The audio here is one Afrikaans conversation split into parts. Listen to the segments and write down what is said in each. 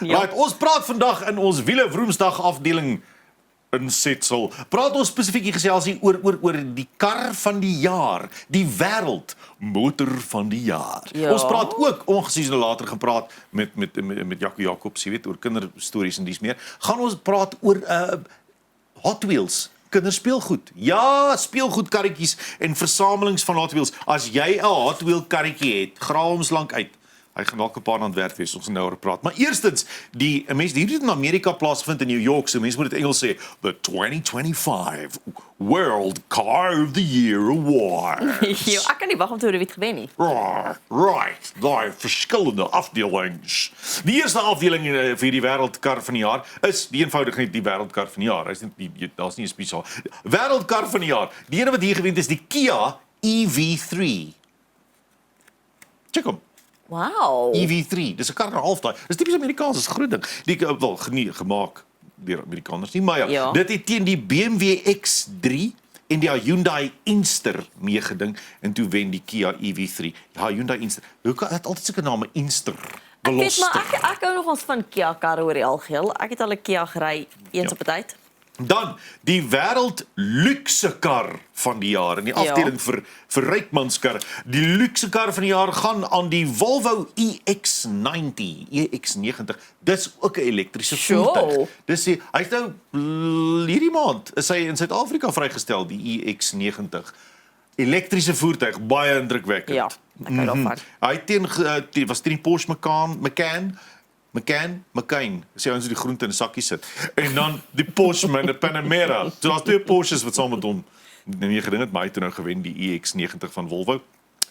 Ja. Right, ons praat vandag in ons wiele Woensdag afdeling insetsel. Praat ons spesifiek hier gesels hier oor die kar van die jaar, die wêreld motor van die jaar. Ja. Ons praat ook ongesiens later gepraat met Jaco Jacobs, jy weet, oor kinderstories en dies meer. Gaan ons praat oor Hot Wheels. Kinderspeelgoed. Ja, speelgoedkarretjies en versamelings van Hot Wheels. As jy 'n Hot Wheel karretjie het, grawe hom lank uit. Hy gaan dalk 'n paar aan werk wees, ons gaan nou oor praat. Maar eerstens, die mense hierdie het in Amerika plaasvind in New York, so mense moet dit Engels sê, the 2025 World Car of the Year Awards. Jo, ek kan nie wag om te hoor wie het gewen nie. Right, daai verskillende afdelings. Die eerste afdeling vir die wêreldkar van die jaar is die eenvoudig net die wêreldkar van die jaar. Hy's net daar's nie 'n spesiaal wêreldkar van die jaar. Die ene wat hier gewen het is die Kia EV3. Check hom. Wow. EV3, dis 'n kar en 'n half daai. Dis tipies Amerikaans, dis 'n groot ding. Die wel nie gemaak deur Amerikaners nie, maar ja. Dit het teen die BMW X3 en die Hyundai Inster meegeding en toe wen die Kia EV3. Ja, Hyundai Inster. Hoe kan dit altyd sulke name Inster? Ek weet maar ek hou nog ons van Kia karre oor die algeheel. Ek het al 'n Kia gery eens op 'n tyd. Dan die wêreld luxe kar van die jaar in die afdeling vir rykmanskar. Die luxe kar van die jaar gaan aan die Volvo EX90, EX90. Dis ook 'n elektriese voertuig. Dis hy's nou hierdie maand is hy in Suid-Afrika vrygestel, die EX90. Elektriese voertuig, baie indrukwekkend. Ja, ek hou daarvan. Hy was teen die Porsche McCain, sê ons die groente in 'n sakkie sit. En dan die Porsche met 'n Panamera. So daar's twee Porsches wat saam met hom nie geding het, maar hy het nou gewen die EX90 van Volvo.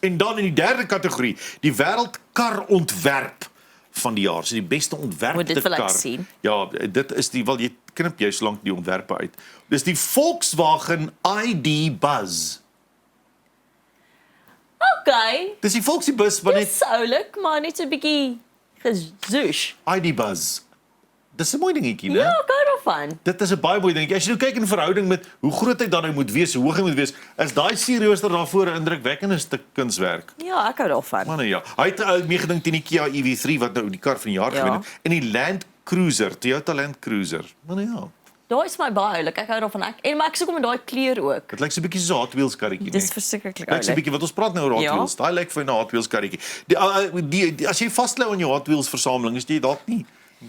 En dan in die derde kategorie, die wêreldkarontwerp van die jaar. So die beste ontwerpte kar. Sien. Ja, dit is die wel jy knip jy so lank die ontwerpe uit. Dis die Volkswagen ID Buzz. Okay. Dis die Volksie bus wat net Dis oulik, maar net so 'n bietjie gezoos. ID Buzz. Dis 'n mooi dingetjie, né? Ja, ek hou daarvan. Dit is 'n baie mooi ding. As jy nou kyk in verhouding met hoe groot hy dan nou moet wees, hoe hoog hy moet wees, is daai sierrooster daarvoor 'n indrukwekkende stuk kunswerk. Ja, ek hou daarvan. Maar nou ja, hy het meegedink teen die Kia EV3 wat nou die kar van die jaar gewen het en die Land Cruiser, Toyota Land Cruiser. Maar nou ja, Daai is my baie oulik. Ek hou daarvan. Maar ek soek hom in daai kleur ook. dit lyk so 'n bietjie soos 'n Hot Wheels karretjie, Dis verskriklik Lyk so 'n oulik. bietjie wat ons praat nou oor Hot Ja. Wheels. Daai lyk vir 'n Hot Wheels karretjie. As jy vasklou aan jou Hot Wheels versameling, is jy dalk nie.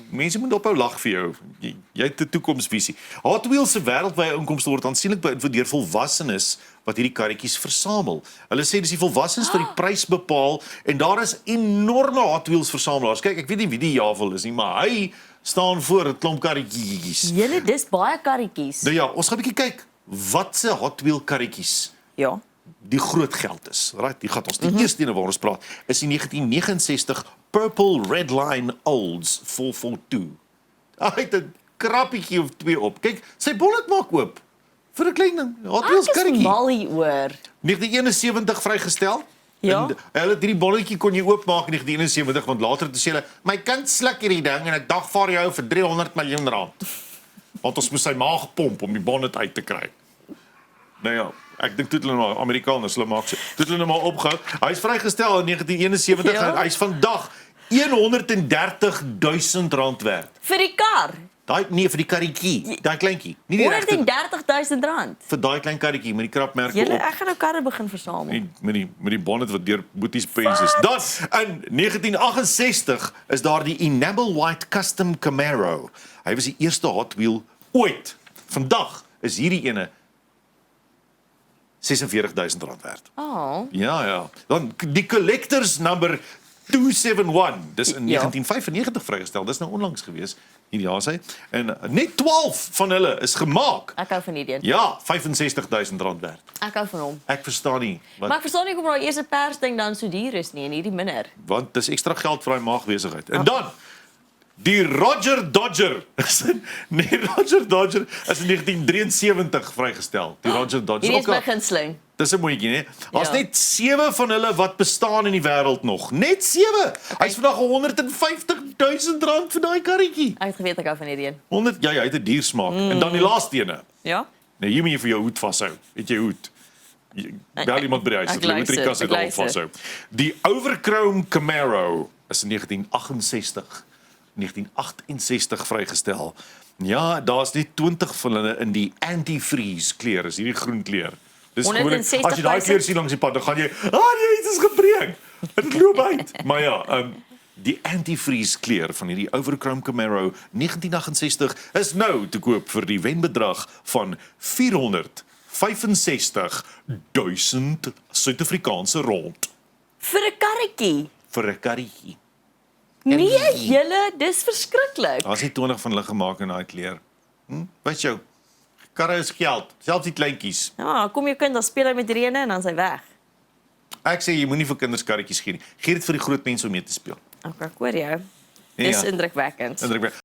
Mense moet ophou lag vir jou. Jy het 'n toekomsvisie. Hot Wheels se wêreldwye inkomste word aansienlik beïnvloed deur volwassenes wat hierdie karretjies versamel. Hulle sê dis die volwassenes wat die prys bepaal en daar is enorme Hot Wheels versamelaars. Kyk, ek weet nie wie die Javel is nie, maar hy staan voor 'n klomp karretjies. Julle, dis baie karretjies. Nou ja, ons gaan 'n bietjie kyk wat se Hot Wheel karretjies Ja. die groot geld is. Right, die gaan ons die eerste ene waar ons praat is die 1969 Purple Red Line Olds 442. Hy het 'n krappietjie of twee op. Kyk, sy bonnet maak oop vir 'n klein Hot Wheels Ek is karretjie. mal hieroor. 1971 vrygestel. Ja. En hulle hierdie bonnetjie kon jy oopmaak in 1971 want later het hulle sê my kind sluk hierdie ding en ek dagvaar jou vir 300 miljoen rand. Want ons moes sy maag pomp om die bonnet uit te kry. Nou ja, ek dink toe hulle maar Amerikaners hulle maak so. Toe hulle nou maar opgehou. Hy's vrygestel in 1971 en hy's vandag R130,000 werd. Vir die kar. Daai nee vir die karretjie, daai kleintjie. Nie die regte R130,000. vir daai klein karretjie met die krapmerke Julle, op. ek gaan nou karre begin versamel. Met die bonnet wat deur boeties pens is. Dan in 1968 is daar die Enamel White Custom Camaro. Hy was die eerste Hot Wheel ooit. Vandag is hierdie ene R46,000 werd. Oh. Ja. Dan die Collectors number 271. Dis in 1995 vrygestel. Dis nou onlangs gewees. Hierdie jaar sê. En net 12 van hulle is gemaak. Ek hou van die ding. Ja, R65,000 werd. Ek hou van hom. Ek verstaan nie. Maar ek verstaan nie hoekom daai eerste persding dan so duur is nie en hierdie minder. Want dis ekstra geld vir daai maagbesigheid. En dan die Roger Dodger. Nee, Roger Dodger is in 1973 vrygestel. Die Roger Dodger. Hierdie is my gunsteling. Dis 'n mooitjie, né? Daar's Ja. net 7 van hulle wat bestaan in die wêreld nog. Net 7. Hy's vandag R150,000 vir daai karretjie. Ek het geweet ek hou van hierdie een. 100 ja, hy het 'n duur smaak. En dan die laaste ene. Ja? Nou hier moet jy vir jou hoed vashou. Het jy hoed? Bel iemand by die huis, Ek jy moet die luister, kas ek uit al luister. vashou. Die Overchrome Camaro is in 1968 1968 vrygestel. Ja, daar's net 20 van hulle in die anti-freeze kleur, is hierdie groen kleur. Dis gewoonlik, as jy daai 160.000? kleur sien langs die pad, dan gaan jy, nee, iets is gebreek. Dit loop uit. Maar ja, die anti-freeze kleur van hierdie Overchrome Camaro 1968 is nou te koop vir die wenbedrag van 465.000 Suid-Afrikaanse rond Vir 'n karretjie. vir 'n karretjie. Nee, julle, dis verskriklik. Daar's nie 20 van hulle gemaak in daai kleur. Weet jou, karre is geld, selfs die kleintjies. Ja, kom jou kind, dan speel hy met reëne en dan is hy weg. Ek sê jy moenie vir kinders karretjies gee nie. Gee dit vir die groot mense om mee te speel. Okay, ek hoor jou. Dis Ja. indrukwekkend.